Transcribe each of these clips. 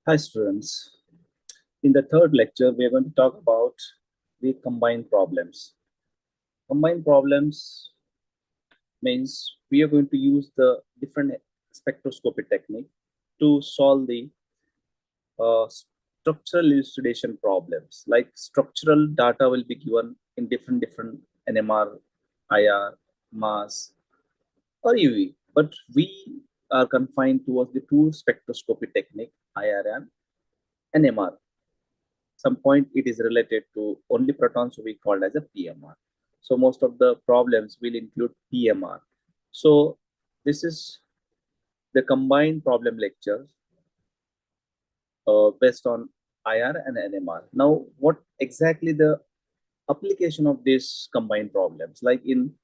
Hi students. In the third lecture, we are going to talk about the combined problems. Combined problems means we are going to use the different spectroscopy technique to solve the structural elucidation problems. Like structural data will be given in different NMR, IR, mass, or UV. But we are confined towards the two spectroscopy technique, IR and NMR. Some point it is related to only protons, so we called as a PMR. So most of the problems will include PMR. So this is the combined problem lecture based on IR and NMR. Now, what exactly the application of these combined problems? Like in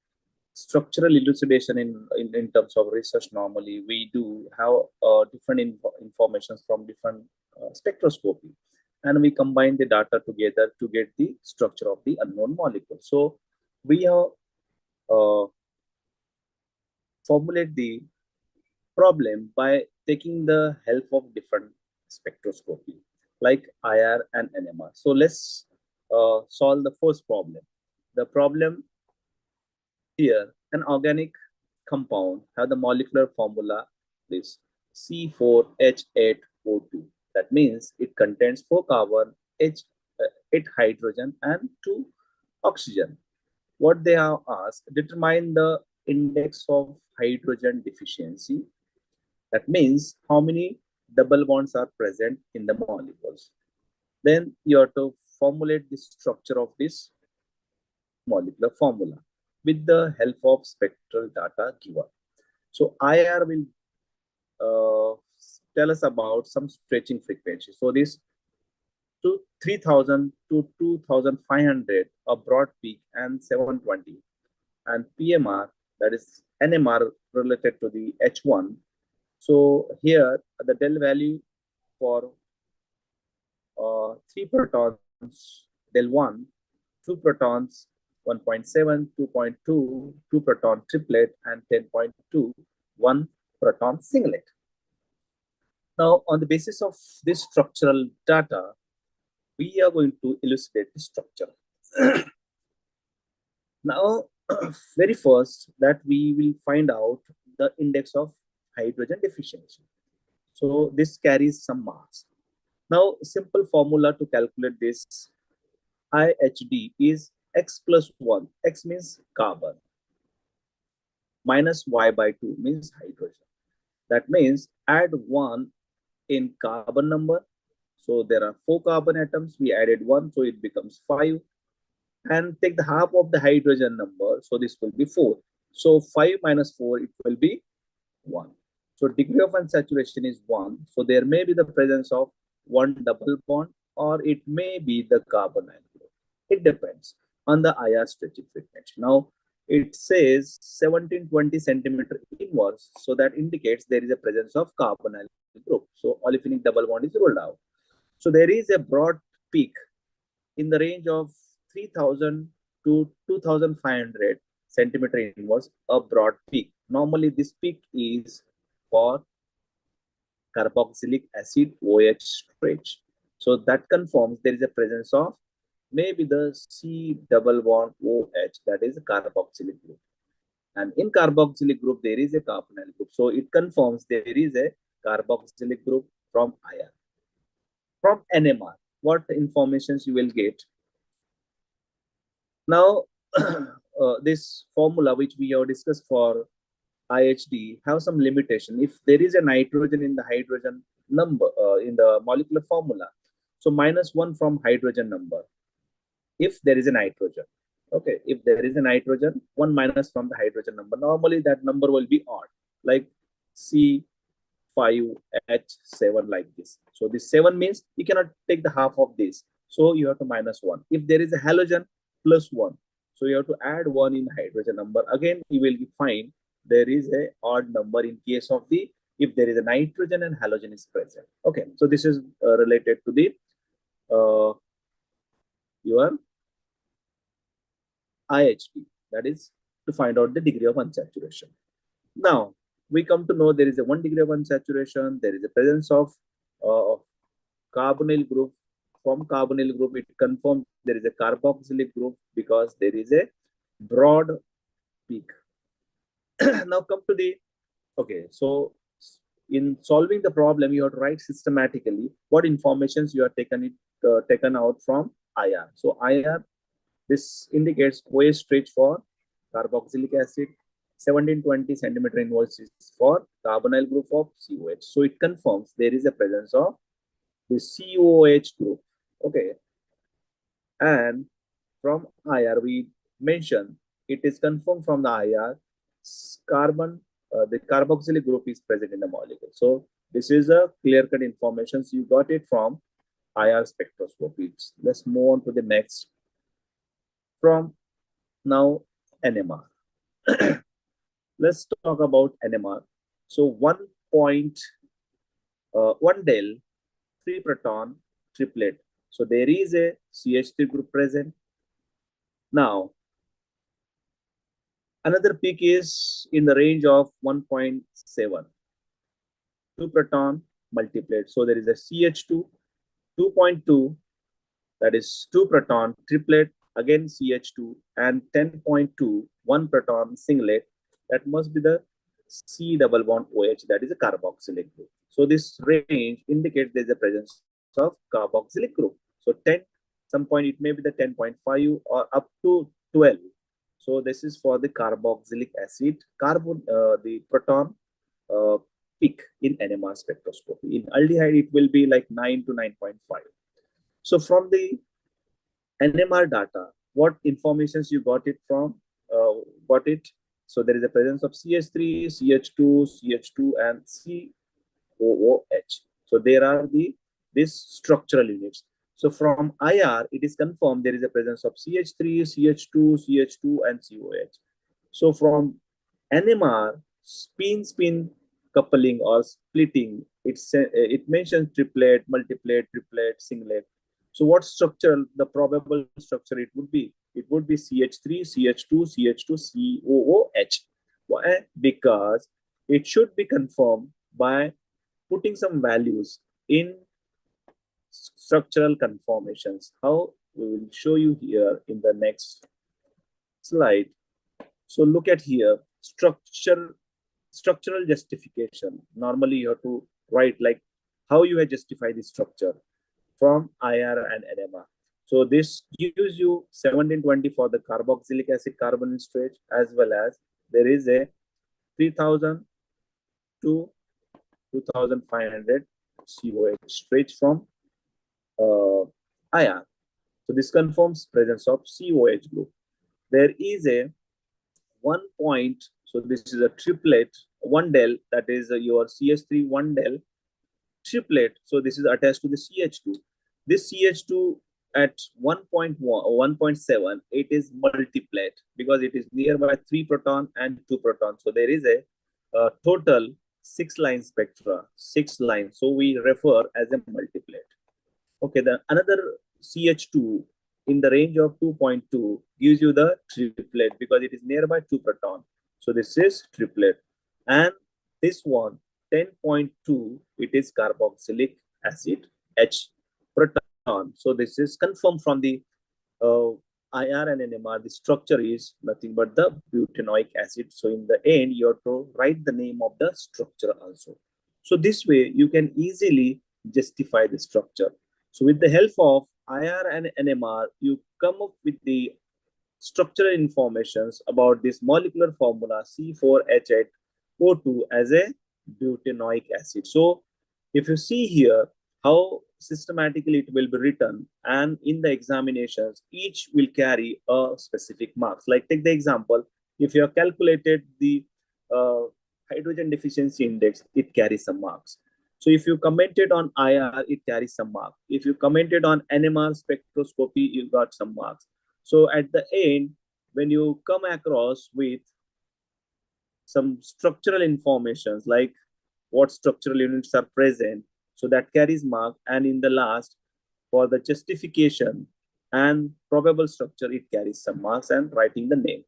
structural elucidation in terms of research, normally we do have different informations from different spectroscopy, and we combine the data together to get the structure of the unknown molecule. So we have uh, formulate the problem by taking the help of different spectroscopy like IR and NMR. So let's solve the first problem. The problem here, an organic compound have the molecular formula is C4H8O2. That means it contains 4 carbon, 8 hydrogen, and 2 oxygen. What they have asked, determine the index of hydrogen deficiency. That means how many double bonds are present in the molecules. Then you have to formulate the structure of this molecular formula with the help of spectral data given. So IR will tell us about some stretching frequency. So this to 3000 to 2500 a broad peak and 720, and PMR, that is NMR related to the H1. So here the del value for 3 protons del 1, 2 protons 1.7, 2.2, 2 proton triplet, and 10.2, 1 proton singlet. Now, on the basis of this structural data, we are going to elucidate the structure. Now, very first that we will find out the index of hydrogen deficiency. So this carries some marks. Now, simple formula to calculate this IHD is X plus 1. X means carbon. Minus Y by 2 means hydrogen. That means add 1 in carbon number. So there are 4 carbon atoms. We added 1, so it becomes 5. And take the half of the hydrogen number. So this will be 4. So 5 minus 4, it will be 1. So degree of unsaturation is 1. So there may be the presence of one double bond, or it may be the carbonyl group. It depends on the IR stretching frequency. Now it says 1720 centimeter inverse, so that indicates there is a presence of carbonyl group. So olefinic double bond is ruled out. So there is a broad peak in the range of 3000 to 2500 centimeter inverse, a broad peak. Normally this peak is for carboxylic acid OH stretch. So that confirms there is a presence of maybe the C double bond OH, that is a carboxylic group. And in carboxylic group, there is a carbonyl group. So it confirms there is a carboxylic group from IR. From NMR, what informations you will get? Now, this formula which we have discussed for IHD have some limitation. If there is a nitrogen in the hydrogen number in the molecular formula, so minus 1 from hydrogen number. If there is a nitrogen, okay, if there is a nitrogen, 1 minus from the hydrogen number. Normally that number will be odd, like C5H7 like this. So this 7 means you cannot take the half of this. So you have to minus 1. If there is a halogen, plus 1. So you have to add 1 in hydrogen number. Again, you will find there is a odd number in case of the if there is a nitrogen and halogen is present. Okay, so this is related to the your IHD, that is to find out the degree of unsaturation. Now we come to know there is a 1 degree of unsaturation. There is a presence of carbonyl group. From carbonyl group, it confirms there is a carboxylic group because there is a broad peak. Now come to the, okay, so in solving the problem, you have to write systematically what informations you are taken out from IR. So IR, this indicates OH stretch for carboxylic acid, 1720 centimeter involves is for carbonyl group of COH. So it confirms there is a presence of the COH group. Okay, and from IR we mentioned it is confirmed from the IR carbon, the carboxylic group is present in the molecule. So this is a clear-cut information. So you got it from IR spectroscopy. Let's move on to the next. From now NMR. Let's talk about NMR. So 1 del 3 proton triplet. So there is a CH3 group present. Now another peak is in the range of 1.7. 2 proton multiplet. So there is a CH2 2.2, that is 2 proton triplet, again CH2, and 10.2 1 proton singlet. That must be the C double bond OH, that is a carboxylic group. So this range indicates there is a presence of carboxylic group. So 10, some point it may be the 10.5 or up to 12. So this is for the carboxylic acid, the proton peak in NMR spectroscopy. In aldehyde, it will be like 9 to 9.5. So from the NMR data, what informations you got it from? So there is a presence of CH3, CH2, CH2, and COOH. So there are these structural units. So from IR, it is confirmed there is a presence of CH3, CH2, CH2, and COH. So from NMR, spin-spin coupling or splitting, it mentions triplet, multiplet, triplet, singlet. So what structure, the probable structure it would be? It would be CH3, CH2, CH2, COOH. Why? Because it should be confirmed by putting some values in structural conformations. How? We will show you here in the next slide. So look at here, structural justification. Normally you have to write like how you have justified the structure from IR and NMR. So this gives you 1720 for the carboxylic acid carbonyl stretch, as well as there is a 3000 to 2500 COH stretch from IR. So this confirms presence of COH group. There is a 1 point, so this is a triplet, 1 del, that is your CH3 1 del triplet. So this is attached to the CH2. This CH2 at 1.1 or 1.7, it is multiplet because it is nearby 3 proton and 2 proton. So there is a total 6 line spectra, 6 lines. So we refer as a multiplet. Okay, the another CH2 in the range of 2.2 gives you the triplet because it is nearby 2 proton. So this is triplet. And this one, 10.2, it is carboxylic acid H proton. So this is confirmed from the IR and NMR. The structure is nothing but the butanoic acid. So in the end, you have to write the name of the structure also. So this way, you can easily justify the structure. So with the help of IR and NMR, you come up with the structural informations about this molecular formula C4H8O2 as a butanoic acid. So if you see here how systematically it will be written, and in the examinations, each will carry a specific marks. Like take the example, if you have calculated the hydrogen deficiency index, it carries some marks. So if you commented on IR, it carries some marks. If you commented on NMR spectroscopy, you got some marks. So at the end, when you come across with some structural informations like what structural units are present, so that carries mark. And in the last, for the justification and probable structure, it carries some marks and writing the name.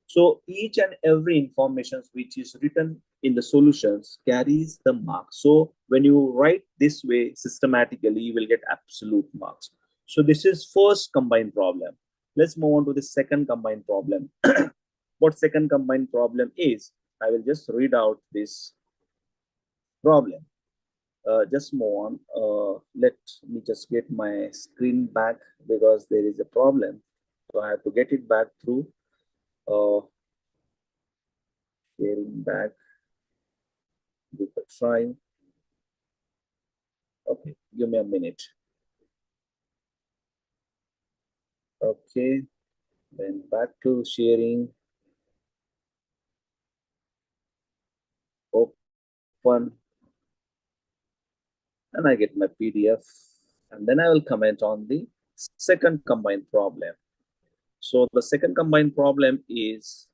So each and every information which is written in the solutions carries the marks. So when you write this way systematically, you will get absolute marks. So this is first combined problem. Let's move on to the second combined problem. What second combined problem is? I will just read out this problem. Just move on. Let me just get my screen back because there is a problem. So I have to get it back through sharing back. Give a try. Okay, give me a minute. Okay, then back to sharing. Open, and I get my PDF, and then I will comment on the second combined problem. So the second combined problem is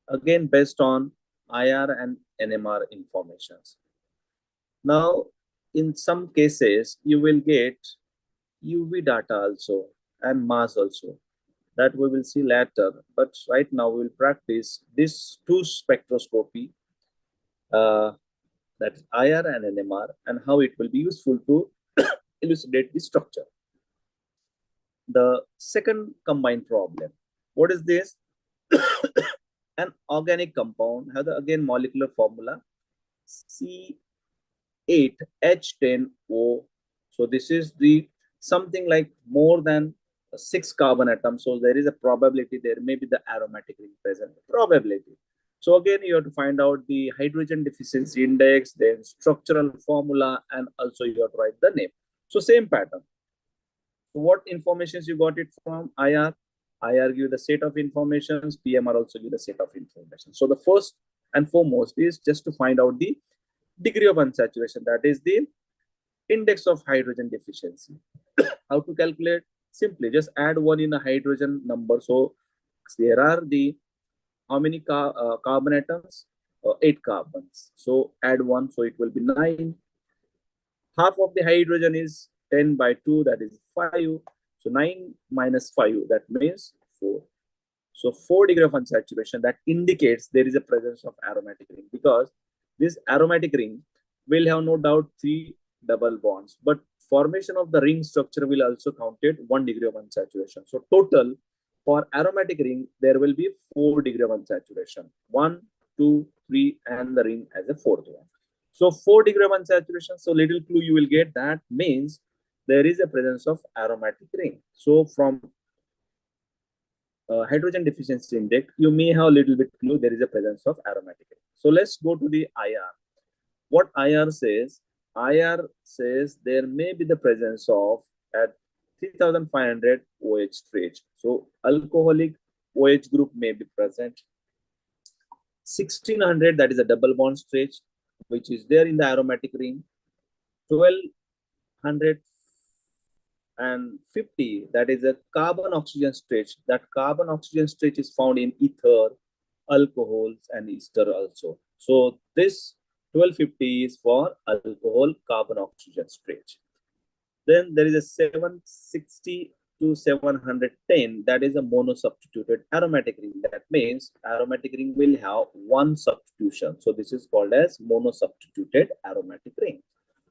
again based on IR and NMR informations. Now, in some cases, you will get UV data also and mass also. That we will see later. But right now, we will practice this two spectroscopy, that's IR and NMR, and how it will be useful to elucidate the structure. The second combined problem. What is this? An organic compound has the again molecular formula C8H10O. So this is the something like more than 6 carbon atoms. So there is a probability there may be the aromatic ring present. Probability. So again, you have to find out the hydrogen deficiency index, then structural formula, and also you have to write the name. So same pattern. So what informations you got it from IR? IR give the set of informations, PMR also give the set of information. So the first and foremost is just to find out the degree of unsaturation, that is the index of hydrogen deficiency. How to calculate? Simply just add 1 in a hydrogen number. So there are the how many carbon atoms? 8 carbons. So add 1, so it will be 9. Half of the hydrogen is 10 by 2, that is 5. So 9 minus 5, that means 4. So 4 degree of unsaturation, that indicates there is a presence of aromatic ring, because this aromatic ring will have no doubt 3 double bonds, but formation of the ring structure will also counted 1 degree of unsaturation. So total for aromatic ring, there will be 4 degree of unsaturation. 1, 2, 3, and the ring as a fourth one. So 4 degree of unsaturation. So little clue you will get, that means there is a presence of aromatic ring. So from hydrogen deficiency index, you may have a little bit clue there is a presence of aromatic ring. So let's go to the IR. What IR says? IR says there may be the presence of at 3500 OH stage. So alcoholic OH group may be present. 1600, that is a double bond stage, which is there in the aromatic ring. 1250, that is a carbon oxygen stage. That carbon oxygen stage is found in ether, alcohols, and ester also. So this 1250 is for alcohol carbon oxygen stage. Then there is a 760 to 710, that is a monosubstituted aromatic ring. That means aromatic ring will have one substitution. So this is called as monosubstituted aromatic ring.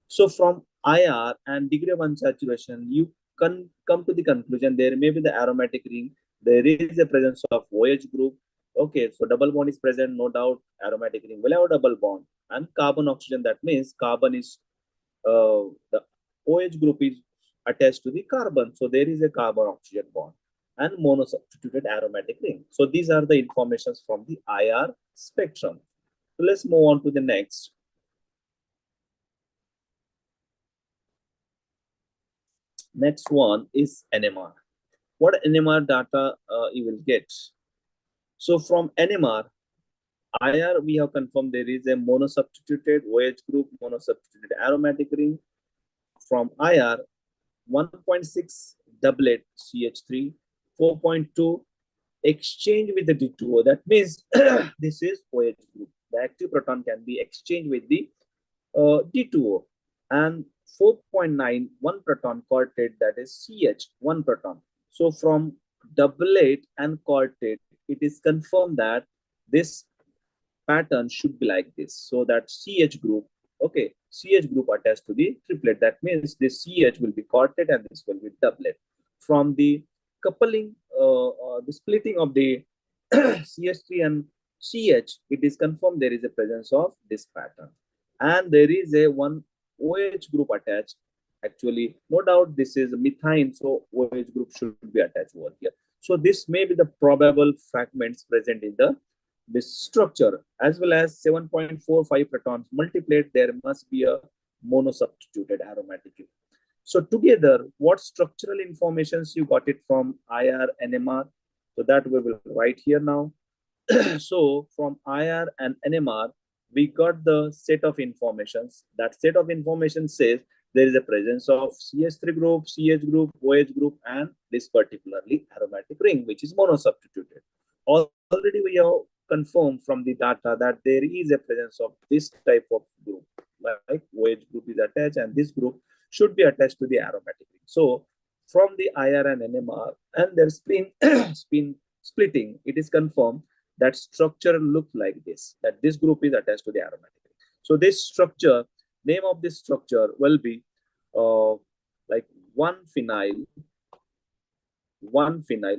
So from IR and degree of unsaturation, you can come to the conclusion there may be the aromatic ring. There is a presence of OH group. Okay, so double bond is present, no doubt. Aromatic ring will have a double bond. And carbon oxygen, that means carbon is the OH group is attached to the carbon. So there is a carbon oxygen bond and monosubstituted aromatic ring. So these are the informations from the IR spectrum. So let's move on to the next. Next one is NMR. What NMR data you will get? So from NMR, IR, we have confirmed there is a monosubstituted OH group, monosubstituted aromatic ring. From IR, 1.6 doublet CH3, 4.2 exchange with the D2O. That means this is OH group. The active proton can be exchanged with the D2O. And 4.9, one proton quartet, that is CH, one proton. So from doublet and quartet, it is confirmed that this pattern should be like this. So that CH group, okay, CH group attached to the triplet. That means this CH will be quartet and this will be doublet. From the coupling, the splitting of the CH3 and CH, it is confirmed there is a presence of this pattern. And there is a one OH group attached. Actually, no doubt this is methine, so OH group should be attached over here. So this may be the probable fragments present in the this structure, as well as 7.45 protons multiplied, there must be a monosubstituted aromatic group. So together, what structural informations you got it from IR, NMR? So that we will write here now. So from IR and NMR, we got the set of informations. That set of information says there is a presence of CH3 group, CH group, OH group, and this particularly aromatic ring, which is monosubstituted. Already we have confirmed from the data that there is a presence of this type of group, like OH group is attached, and this group should be attached to the aromatic ring. So from the IR and NMR and their spin splitting, it is confirmed that structure looks like this, that this group is attached to the aromatic ring. So this structure, name of this structure will be like 1-phenyl.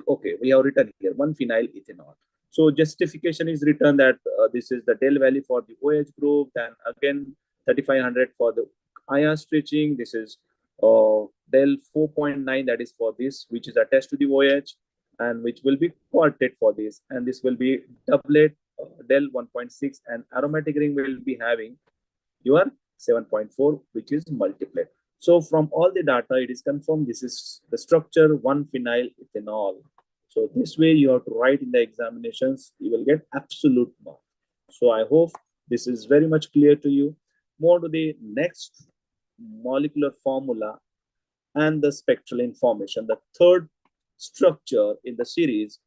Okay, we have written here 1-phenyl ethanol. So justification is written that this is the del value for the OH group, then again 3500 for the IR stretching. This is del 4.9, that is for this, which is attached to the OH, and which will be quartet for this, and this will be doublet del 1.6, and aromatic ring will be having your 7.4, which is multiplied. So from all the data, it is confirmed this is the structure 1-phenyl ethanol. So this way you have to write in the examinations, you will get absolute mark. So I hope this is very much clear to you. More to the next molecular formula and the spectral information, the third structure in the series.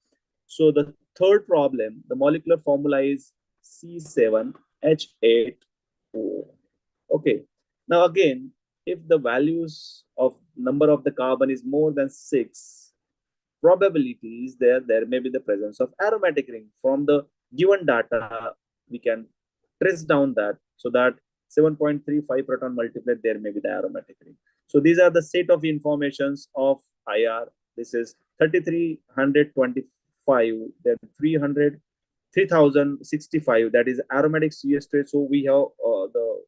So the third problem, the molecular formula is C7H8O. Okay. Now again, if the values of number of the carbon is more than 6, probability is there may be the presence of aromatic ring. From the given data, we can trace down that, so that 7.35 proton multiplied, there may be the aromatic ring. So these are the set of informations of IR. This is 3325, then 3065, that is aromatic CH straight. So we have the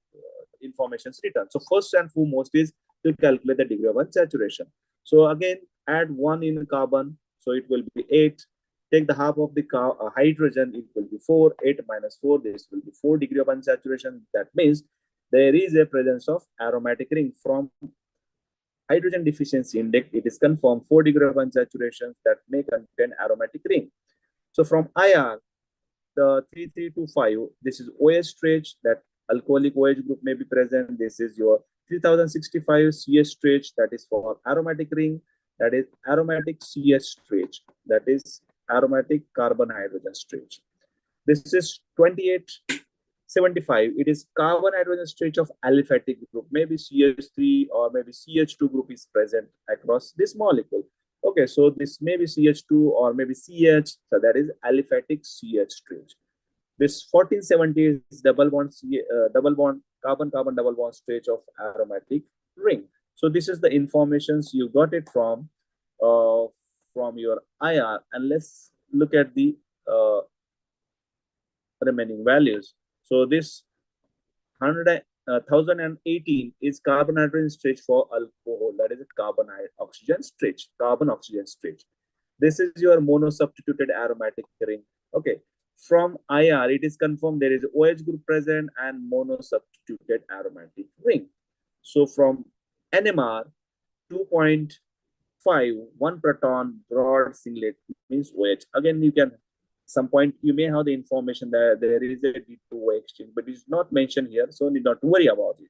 informations written. So first and foremost is to calculate the degree of unsaturation. So again, add 1 in carbon, so it will be 8. Take the half of the hydrogen, it will be 4. 8 minus 4, this will be 4 degree of unsaturation. That means there is a presence of aromatic ring. From hydrogen deficiency index, it is confirmed 4 degree of unsaturation that may contain aromatic ring. So from IR, the 3325, this is OH stretch, that alcoholic OH group may be present. This is your 3065 CH stretch, that is for aromatic ring, that is aromatic CH stretch, that is aromatic carbon hydrogen stretch. This is 2875, it is carbon hydrogen stretch of aliphatic group, maybe CH3 or maybe CH2 group is present across this molecule. Okay, so this may be CH2 or maybe CH, so that is aliphatic CH stretch. This 1470 is double bond carbon-carbon double bond stretch of aromatic ring. So this is the informations you got it from your IR, and let's look at the remaining values. So this 1018 is carbon hydrogen stretch for alcohol, that is a carbon oxygen stretch, carbon oxygen stretch. This is your monosubstituted aromatic ring. Okay. From IR, it is confirmed there is OH group present and monosubstituted aromatic ring. So from NMR, 2.5, 1 proton broad singlet means OH. Again, you can, some point you may have the information that there is a D2O exchange, but it's not mentioned here, so need not to worry about it.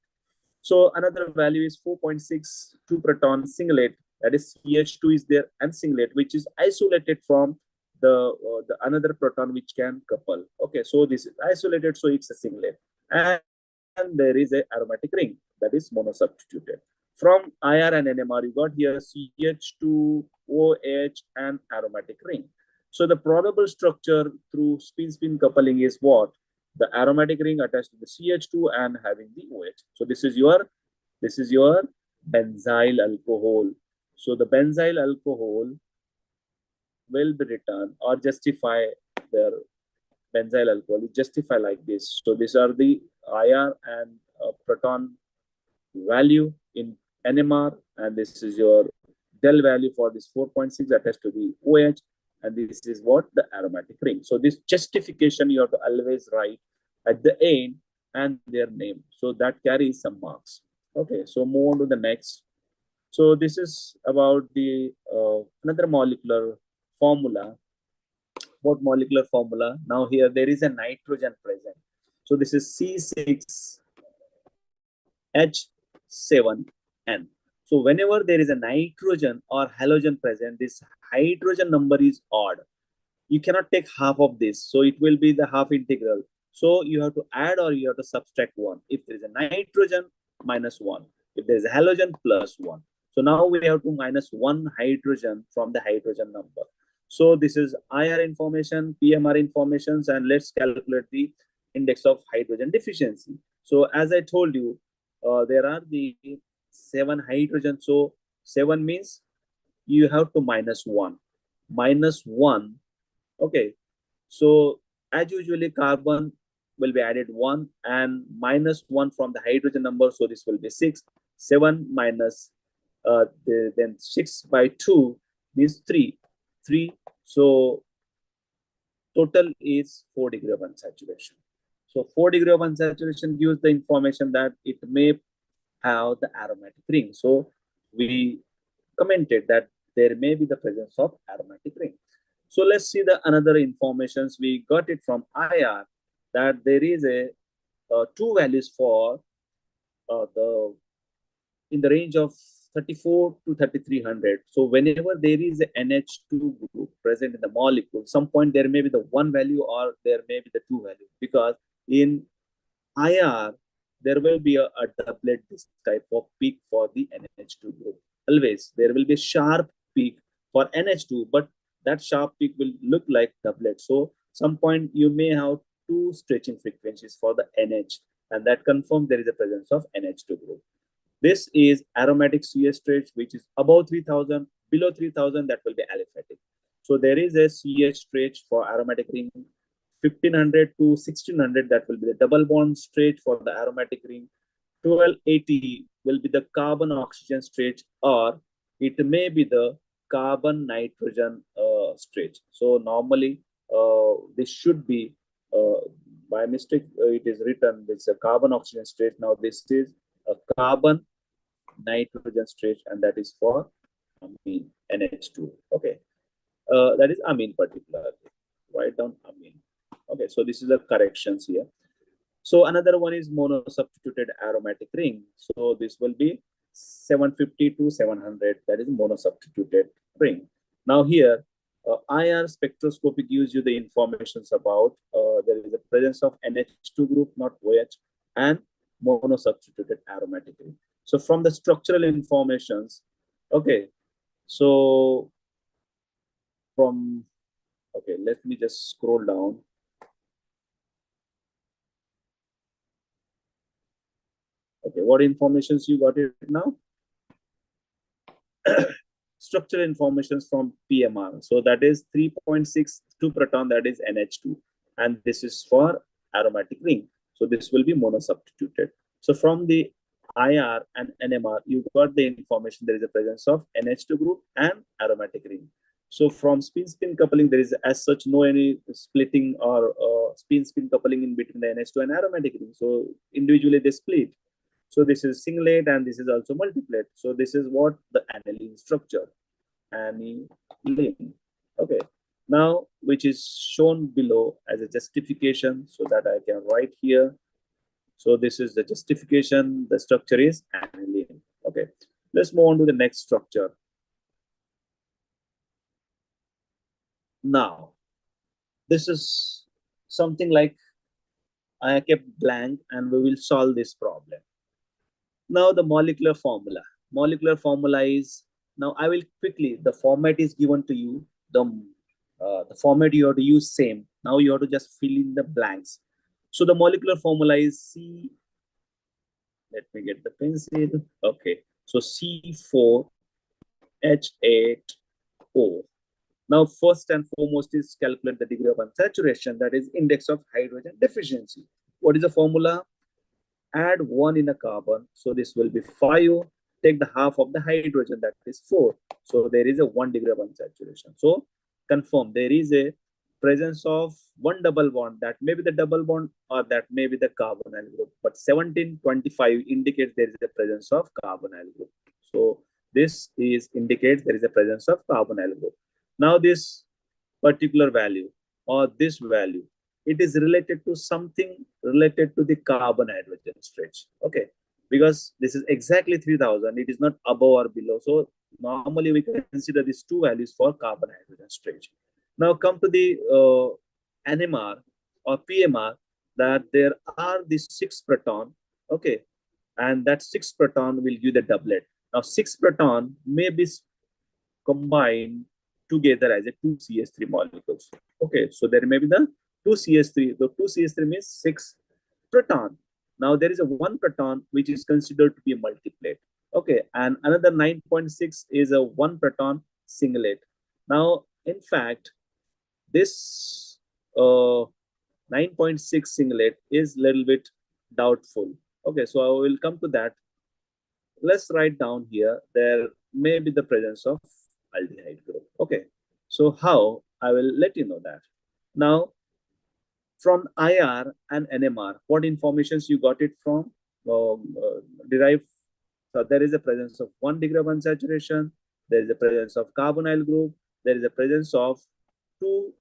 So another value is 4.6, 2 proton singlet, that is CH2 is there, and singlet, which is isolated from the another proton which can couple. Okay, so this is isolated, so it's a singlet, and there is a aromatic ring, that is monosubstituted. From IR and NMR, you got here CH2, OH, and aromatic ring. So the probable structure through spin-spin coupling is what? The aromatic ring attached to the CH2 and having the OH. So this is your benzyl alcohol. So the benzyl alcohol will be written or justify their benzyl alcohol is justify like this. So these are the IR and proton value in NMR, and this is your del value for this 4.6 attached to the OH, and this is what the aromatic ring. So this justification you have to always write at the end and their name. So that carries some marks. Okay, so move on to the next. So this is about the another molecular formula. What molecular formula? Now here there is a nitrogen present. So this is C6H7N. So whenever there is a nitrogen or halogen present, this hydrogen number is odd. You cannot take half of this, so it will be the half integral. So you have to add or you have to subtract 1. If there is a nitrogen, minus 1. If there is a halogen, plus 1. So now we have to minus 1 hydrogen from the hydrogen number. So this is IR information, PMR informations, and let's calculate the index of hydrogen deficiency. So as I told you, there are the 7 hydrogen. So 7 means you have to minus 1. Minus 1. Okay. So as usually carbon will be added 1 and minus 1 from the hydrogen number. So this will be 6. 7 minus then 6 by 2 means 3. 3. So total is 4 degree of unsaturation. So 4 degree of unsaturation gives the information that it may have the aromatic ring. So we commented that there may be the presence of aromatic ring. So let's see the another informations we got it from IR that there is a two values for the in the range of 34 to 3300. So whenever there is a NH2 group present in the molecule, some point there may be the 1 value or there may be the 2 value, because in IR there will be a doublet this type of peak for the NH2 group. Always there will be a sharp peak for NH2, but that sharp peak will look like doublet. So some point you may have 2 stretching frequencies for the NH, and that confirms there is a presence of NH2 group. This is aromatic CH stretch, which is above 3000, below 3000, that will be aliphatic. So there is a CH stretch for aromatic ring 1500 to 1600, that will be the double bond stretch for the aromatic ring. 1280 will be the carbon oxygen stretch, or it may be the carbon nitrogen stretch. So normally this should be by mistake it is written this a carbon oxygen stretch. Now this is a carbon nitrogen stretch, and that is for amine NH2. Okay, that is amine particularly. Write down amine. Okay, so this is the corrections here. So another one is monosubstituted aromatic ring. So this will be 750 to 700. That is monosubstituted ring. Now here, IR spectroscopy gives you the informations about there is a presence of NH2 group, not OH, and monosubstituted aromatic ring. So from the structural informations, okay, so from, okay, let me just scroll down. Okay, what informations you got it now? Structural informations from PMR. So that is 3.62 proton, that is NH2. And this is for aromatic ring. So this will be monosubstituted. So from the IR and NMR, you got the information there is a presence of NH2 group and aromatic ring. So from spin-spin coupling, there is as such no any splitting or spin-spin coupling in between the NH2 and aromatic ring. So individually they split. So this is singlet and this is also multiplet. So this is what the aniline structure. Aniline. Okay. Now, which is shown below as a justification, so that I can write here. So this is the justification. The structure is aniline. Okay. Let's move on to the next structure. Now, this is something like I kept blank, and we will solve this problem. Now the molecular formula. Molecular formula is, now I will quickly, the format is given to you. The the format you have to use same. Now you have to just fill in the blanks. So the molecular formula is C. Let me get the pencil. Okay. So C4H8O. Now, first and foremost is calculate the degree of unsaturation, that is index of hydrogen deficiency. What is the formula? Add 1 in a carbon, so this will be 5. Take the half of the hydrogen, that is 4. So there is a 1 degree of unsaturation. So confirm there is a presence of one double bond, that may be the double bond or that may be the carbonyl group, but 1725 indicates there is a presence of carbonyl group. So this is indicates there is a presence of carbonyl group. Now this particular value or this value, it is related to something related to the carbon hydrogen stretch. Okay, because this is exactly 3000, it is not above or below. So normally we consider these two values for carbon hydrogen stretch. Now come to the NMR or PMR, that there are these 6 proton. Okay, and that 6 proton will give the doublet. Now 6 proton may be combined together as a 2CH3 molecules. Okay, so there may be the 2CH3. The 2CH3 means 6 proton. Now there is a 1 proton which is considered to be a multiplet. Okay, and another 9.6 is a 1 proton singlet. Now, in fact, this 9.6 singlet is a little bit doubtful. Okay, so I will come to that. Let's write down here, there may be the presence of aldehyde group. Okay, so how? I will let you know that. Now, from IR and NMR, what informations you got it from? Derived. So there is a presence of 1 degree of unsaturation. There is a presence of carbonyl group. There is a presence of 2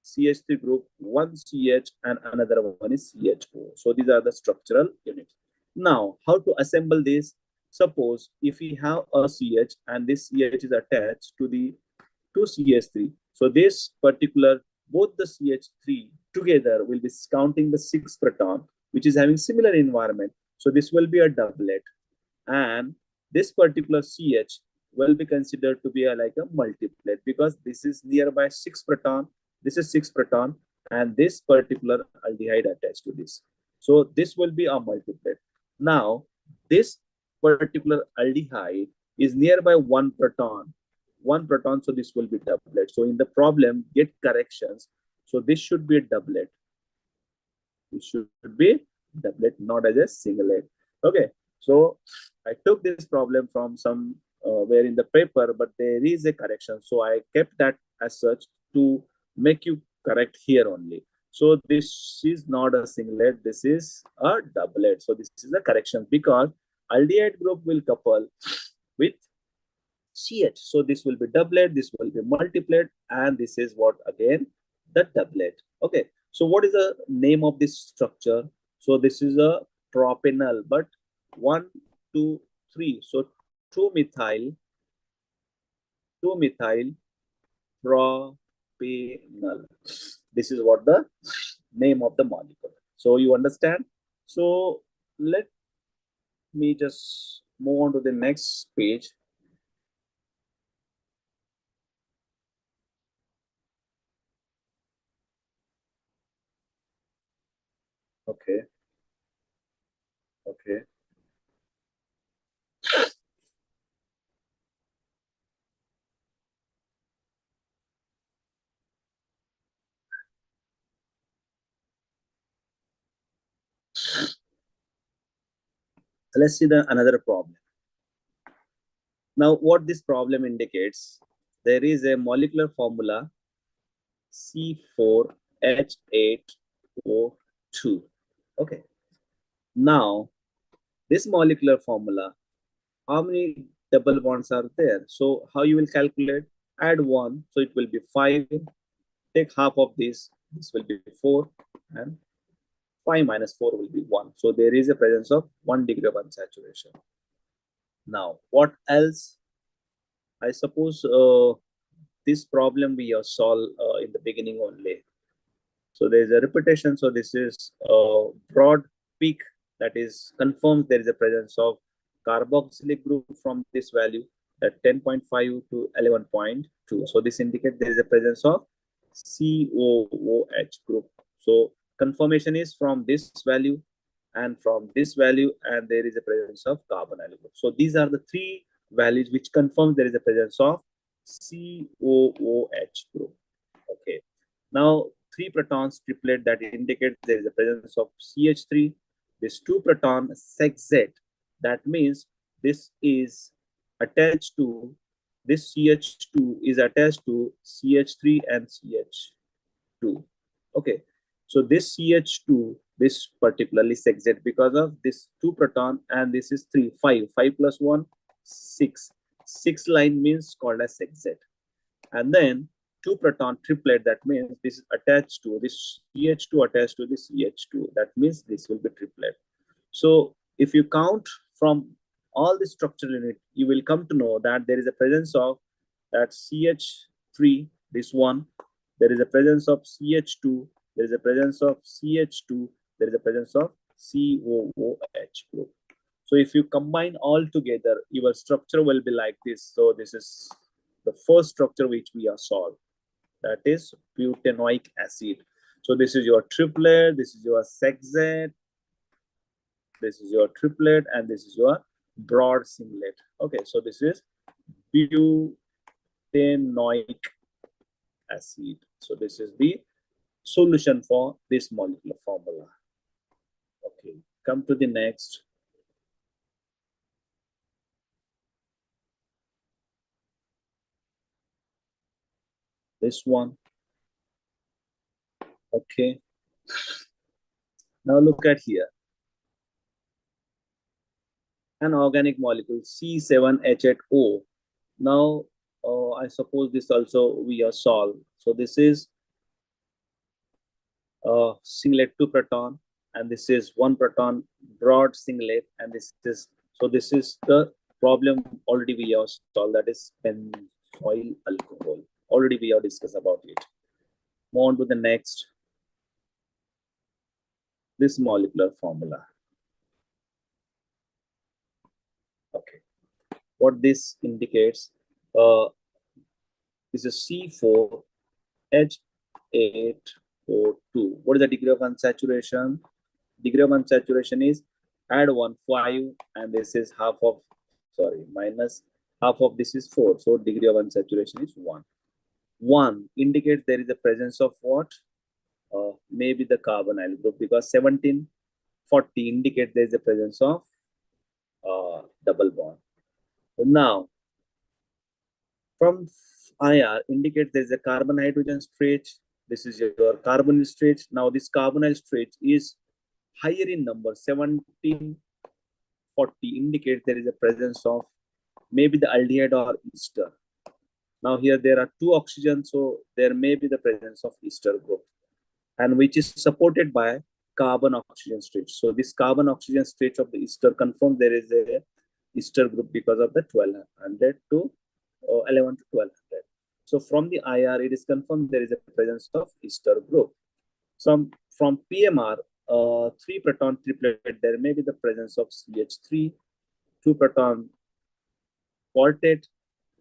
CH3 group, 1 CH, and another one is CHO. So these are the structural units. Now, how to assemble this? Suppose if we have a CH and this CH is attached to the 2CH3. So this particular, both the CH3 together will be counting the 6 proton, which is having similar environment. So this will be a doublet. And this particular CH will be considered to be like a multiplet, because this is nearby 6 proton, this is 6 proton, and this particular aldehyde attached to this. So this will be a multiplet. Now, this particular aldehyde is nearby 1 proton, so this will be doublet. So in the problem, get corrections. So this should be a doublet. It should be doublet, not as a singlet. Okay, so I took this problem from some where in the paper, but there is a correction. So I kept that as such to make you correct here only. So this is not a singlet, this is a doublet. So this is a correction, because aldehyde group will couple with CH. So this will be doublet, this will be multiplet, and this is what again, the doublet. Okay, so what is the name of this structure? So this is a propanol, but 1, 2, 3. So 2 methyl propanol. This is what the name of the molecule. So you understand? So let me just move on to the next page. Okay. Okay. Let's see the another problem. Now, what this problem indicates, there is a molecular formula C4H8O2. Okay. Now, this molecular formula, how many double bonds are there? So how you will calculate? Add 1, so it will be 5. Take half of this will be 4, and 5 minus 4 will be 1. So there is a presence of 1 degree of unsaturation. Now, what else? I suppose this problem we have solved in the beginning only. So there is a repetition. So this is a broad peak, that is confirms there is a presence of carboxylic group from this value, that 10.5 to 11.2. So this indicates there is a presence of COOH group. So conformation is from this value and from this value, and there is a presence of carbonyl group. So these are the three values which confirm there is a presence of COOH group. Okay. Now, three protons triplet that indicates there is a presence of CH3. This two proton sextet, that means this is attached to this CH2 is attached to CH3 and CH2. Okay, so this CH2, this particularly sextet because of this two proton, and this is 3, 5, 5 plus 1, 6. 6 line means called as sextet. And then two proton triplet, that means this is attached to this CH2 attached to this CH2, that means this will be triplet. So if you count from all the structural unit, you will come to know that there is a presence of that CH3, this one, there is a presence of CH2, there is a presence of CH2, there is a presence of COOH group. So if you combine all together, your structure will be like this. So this is the first structure which we have solved, that is butanoic acid. So this is your triplet, this is your sextet, this is your triplet, and this is your broad singlet. Okay, so this is butanoic acid. So this is the solution for this molecular formula. Okay, come to the next. This one. Okay. Now look at here. An organic molecule C7H8O. Now, I suppose this also we are solved. So this is singlet 2 proton, and this is 1 proton broad singlet, and this is, so this is the problem already we have solved, that is benzoyl alcohol. Already we have discussed about it. Move on to the next. This molecular formula. Okay. What this indicates, this is C4H8O2. What is the degree of unsaturation? Degree of unsaturation is add 1, 5, and this is half of, sorry, minus half of this is 4. So degree of unsaturation is 1. 1 indicates there is a presence of what? Maybe the carbonyl group, because 1740 indicates there is a presence of double bond. Now, from IR indicates there is a carbon hydrogen stretch. This is your carbonyl stretch. Now this carbonyl stretch is higher in number. 1740 indicates there is a presence of maybe the aldehyde or ester. Now here there are 2 oxygens, so there may be the presence of ester group, and which is supported by carbon oxygen stretch. So this carbon oxygen stretch of the ester confirms there is a ester group because of the 1200 to 11 to 1200. So from the IR, it is confirmed there is a presence of ester group. So from PMR, 3 proton triplet, there may be the presence of CH3, 2 proton quartet,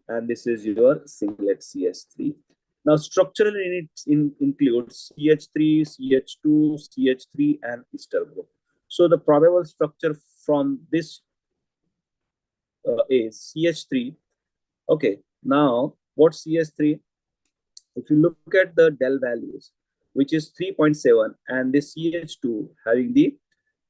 and this is your singlet CH3. Now structural units include CH3, CH2, CH3, and ester group. So the probable structure from this is CH3. Okay, now what CH3? If you look at the del values, which is 3.7, and this CH2 having the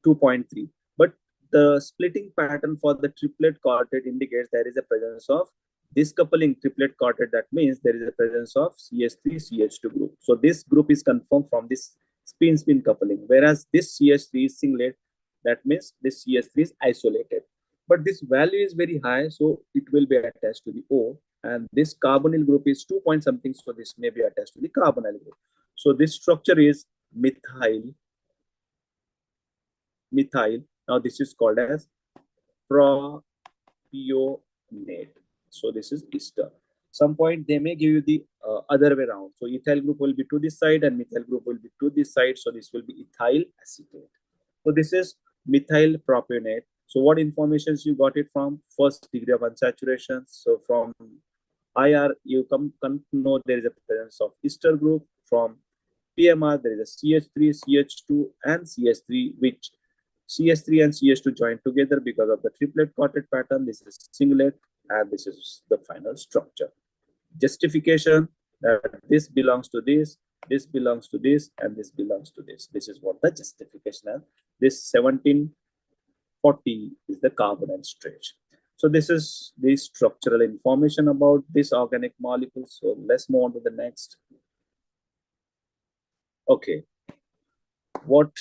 2.3, but the splitting pattern for the triplet quartet indicates there is a presence of this coupling triplet quartet. That means there is a presence of CH3 CH2 group. So this group is confirmed from this spin coupling, whereas this CH3 is singlet. That means this CH3 is isolated, but this value is very high, so it will be attached to the O, and this carbonyl group is 2 point something, so this may be attached to the carbonyl group. So this structure is methyl. Now this is called as propionate. So this is ester. Some point they may give you the other way around. So ethyl group will be to this side and methyl group will be to this side. So this will be ethyl acetate. So this is methyl propionate. So what informations you got it from? First degree of unsaturation. So from IR, you come to know there is a presence of ester group. from PMR, there is a CH3, CH2, and CH3, which CH3 and CH2 join together because of the triplet quartet pattern. This is singlet, and this is the final structure. Justification that this belongs to this belongs to this, and this belongs to this. This is what the justification is. This 1740 is the carbonyl stretch. So this is the structural information about this organic molecule. So let's move on to the next. Okay, what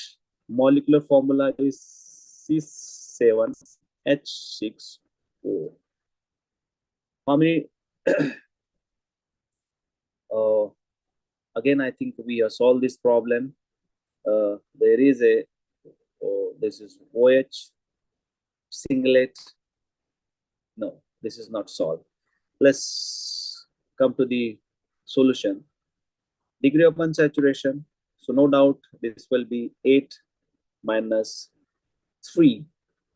molecular formula is C7H6O? How many? Again, I think we have solved this problem. There is a, this is OH singlet. No, this is not solved. Let's come to the solution. Degree of unsaturation. So no doubt this will be 8 minus 3.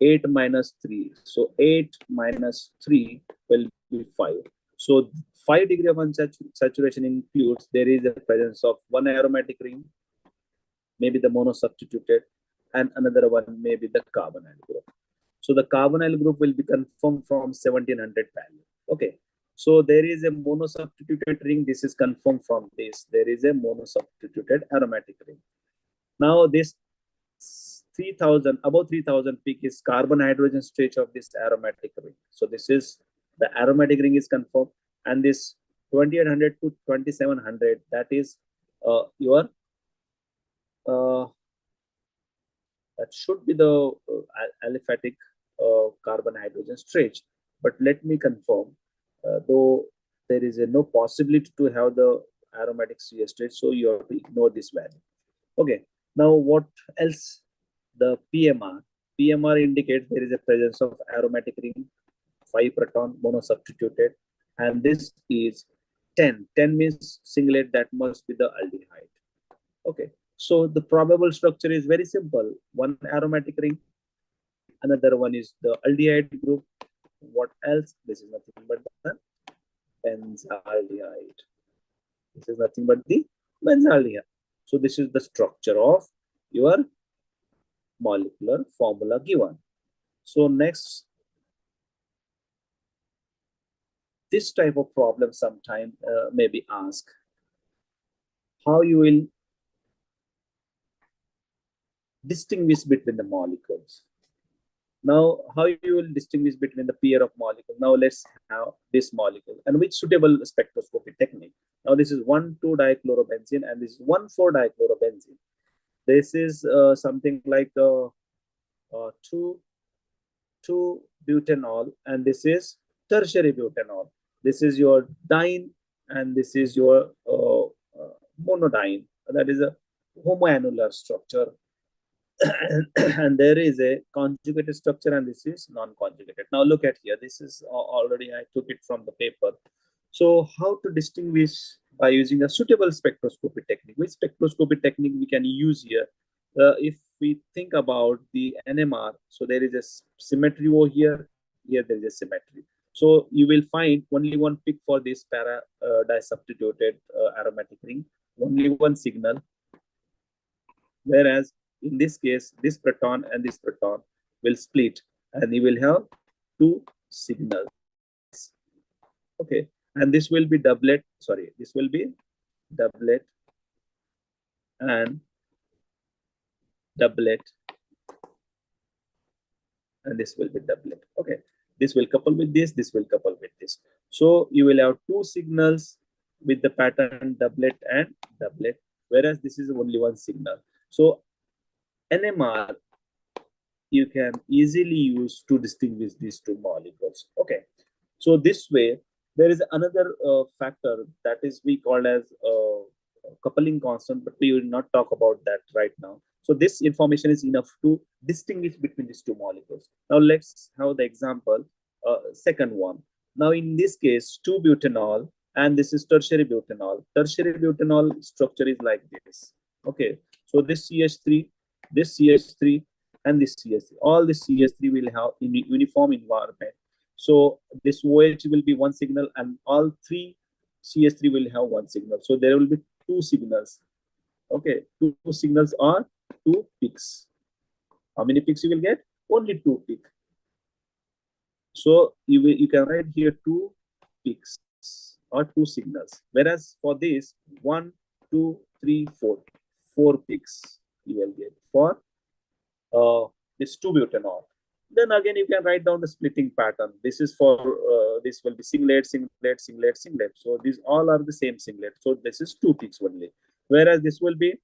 8 minus 3. So 8 minus 3 will be 5. So 5 degree of unsaturation includes there is a presence of one aromatic ring, maybe the monosubstituted, and another one may be the carbonyl group. So the carbonyl group will be confirmed from 1700 value. Okay. So there is a monosubstituted ring. This is confirmed from this. There is a monosubstituted aromatic ring. Now this 3000, above 3000 peak is carbon hydrogen stretch of this aromatic ring. So this is the aromatic ring is confirmed, and this 2800 to 2700, that is your that should be the aliphatic carbon hydrogen stretch. But let me confirm, though there is no possibility to have the aromatic CH stretch, so you have to ignore this value. Okay, now what else? The PMR. PMR indicates there is a presence of aromatic ring, 5 proton monosubstituted, and this is 10. 10 means singlet, that must be the aldehyde. Okay, so the probable structure is very simple. One aromatic ring, another one is the aldehyde group. What else? This is nothing but the benzaldehyde. This is nothing but the benzaldehyde. So this is the structure of your molecular formula given. So next, this type of problem sometime may be asked. How you will distinguish between the molecules. Now, how you will distinguish between the pair of molecules? Now, let's have this molecule and which suitable spectroscopy technique. Now, this is 1,2-dichlorobenzene and this is 1,4-dichlorobenzene. This is something like 2,2-butanol, and this is tertiary butanol. This is your diene, and this is your monodiene. That is a homoannular structure. And there is a conjugated structure, and this is non-conjugated. Now look at here. This is already I took it from the paper. So how to distinguish by using a suitable spectroscopy technique? Which spectroscopy technique we can use here? If we think about the NMR, so there is a symmetry over here. Here there is a symmetry. So you will find only one peak for this para disubstituted aromatic ring, only one signal. Whereas in this case, this proton and this proton will split, and you will have 2 signals. Okay, and this will be doublet. Sorry, this will be doublet and doublet, and this will be doublet. Okay, this will couple with this. This will couple with this. So you will have 2 signals with the pattern doublet and doublet, whereas this is only one signal. So NMR you can easily use to distinguish these 2 molecules. Okay, so this way there is another factor that is we call as coupling constant, but we will not talk about that right now. So this information is enough to distinguish between these 2 molecules. Now let's have the example, second one. Now in this case, 2-butanol, and this is tertiary butanol. Tertiary butanol structure is like this. Okay, so this CH3, this CH3, and this CH3. All this CH3 will have uniform environment. So this OH will be one signal, and all 3 CH3 will have one signal. So there will be two signals. Okay, two signals or two peaks. How many peaks you will get? Only two peaks. So you can write here two peaks or two signals. Whereas for this, 1, 2, 3, 4 peaks you will get for this 2-butanol. Then again, you can write down the splitting pattern. This is for this will be singlet, singlet, singlet, singlet. So these all are the same singlet. So this is two peaks only. Whereas this will be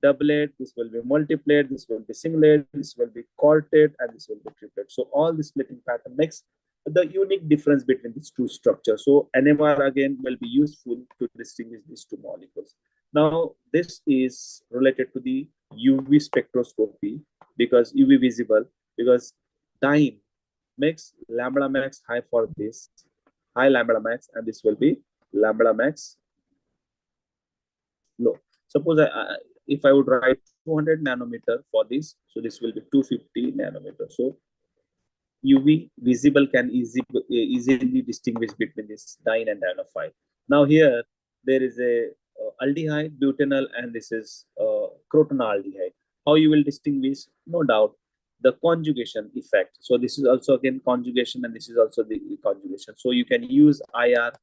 doublet, this will be multiplet, this will be singlet, this will be quartet, and this will be triplet. So all the splitting pattern makes the unique difference between these two structures. So NMR again will be useful to distinguish these two molecules. Now this is related to the UV spectroscopy because UV visible, because time makes lambda max high for this, high lambda max, and this will be lambda max low. Suppose if I would write 200 nanometer for this, so this will be 250 nanometer. So UV visible can easily distinguish between this diene and dienophile. Now here there is a aldehyde, butanol, and this is crotonaldehyde. How you will distinguish? No doubt the conjugation effect. So this is also again conjugation, and this is also the conjugation. So you can use IR,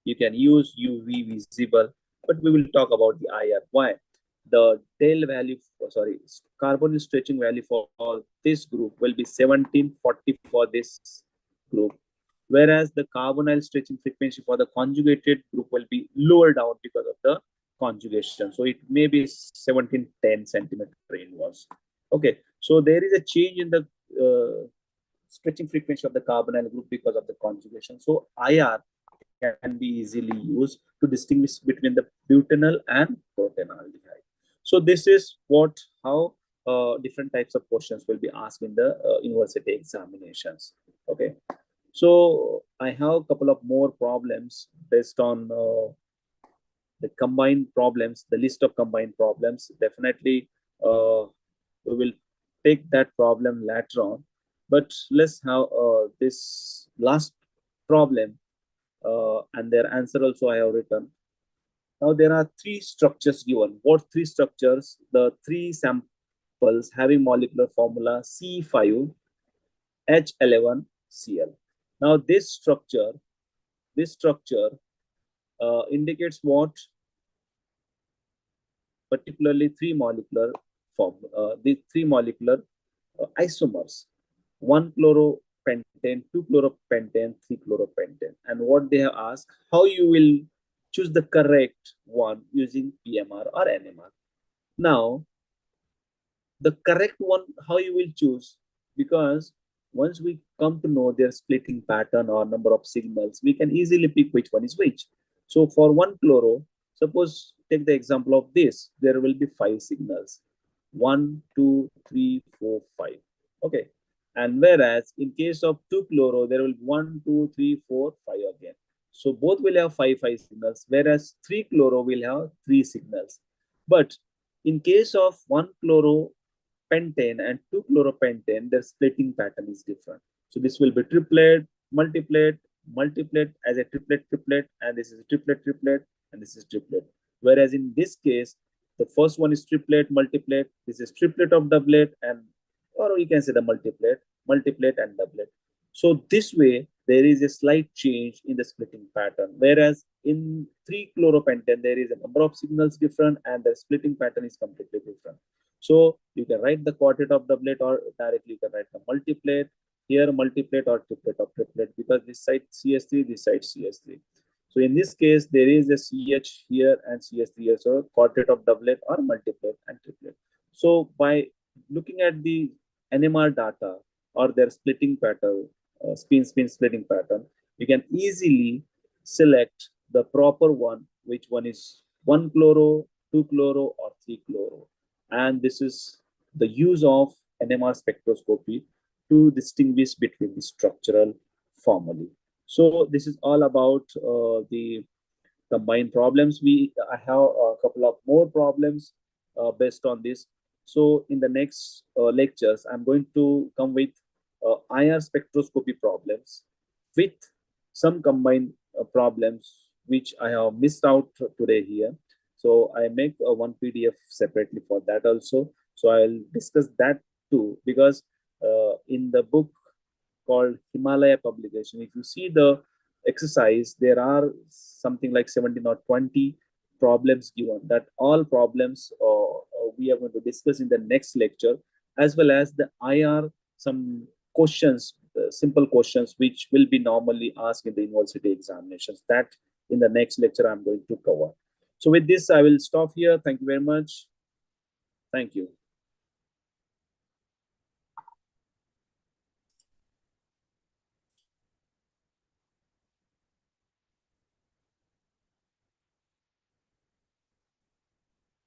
you can use UV visible, but we will talk about the IR. Why? The tail value, sorry, carbonyl stretching value for this group will be 1740 for this group, whereas the carbonyl stretching frequency for the conjugated group will be lower down because of the conjugation. So it may be 1710 centimeter inverse. Okay, so there is a change in the stretching frequency of the carbonyl group because of the conjugation. So IR can be easily used to distinguish between the butanol and protanaldehyde. So this is how different types of questions will be asked in the university examinations. Okay, so I have a couple of more problems based on the combined problems, the list of combined problems. Definitely, we will take that problem later on. But let's have this last problem, and their answer also I have written. Now there are three structures given. What three structures? The three samples having molecular formula C5H11Cl. Now this structure indicates what? Particularly three molecular the three molecular isomers. 1-chloropentane, 2-chloropentane, 3-chloropentane. And what they have asked, how you will choose the correct one using PMR or NMR. Now, the correct one, how you will choose? Because once we come to know their splitting pattern or number of signals, we can easily pick which one is which. So for 1-chloro, suppose take the example of this, there will be 5 signals. 1, 2, 3, 4, 5. Okay. And whereas in case of 2-chloro, there will be 1, 2, 3, 4, 5 again. So both will have 5 signals, whereas 3-chloro will have 3 signals. But in case of 1-chloropentane and 2-chloropentane, their splitting pattern is different. So this will be triplet, multiplet, multiplet as a triplet, and this is a triplet, and this is triplet. Whereas in this case, the first one is triplet, multiplet. This is triplet of doublet, and or you can say the multiplet and doublet. So this way, there is a slight change in the splitting pattern. Whereas in 3-chloropentane, there is a number of signals different, and the splitting pattern is completely different. So you can write the quartet of doublet, or directly you can write the multiplet. Here multiplet or triplet of triplet, because this side CS3, this side CS3. So in this case, there is a CH here and CS3 here. So quartet of doublet or multiplet and triplet. So by looking at the NMR data or their splitting pattern, spin splitting pattern, you can easily select the proper one, which one is 1-chloro, 2-chloro, or 3-chloro. And this is the use of NMR spectroscopy to distinguish between the structural formulae. So this is all about the combined problems. I have a couple of more problems based on this. So in the next lectures, I'm going to come with IR spectroscopy problems with some combined problems which I have missed out today here. So I make one PDF separately for that also. So I'll discuss that too, because in the book called Himalaya publication, if you see the exercise, there are something like 17 or 20 problems given. That all problems we are going to discuss in the next lecture, as well as the IR, some questions, simple questions which will be normally asked in the university examinations. That in the next lecture I'm going to cover. So with this, I will stop here. Thank you very much. Thank you.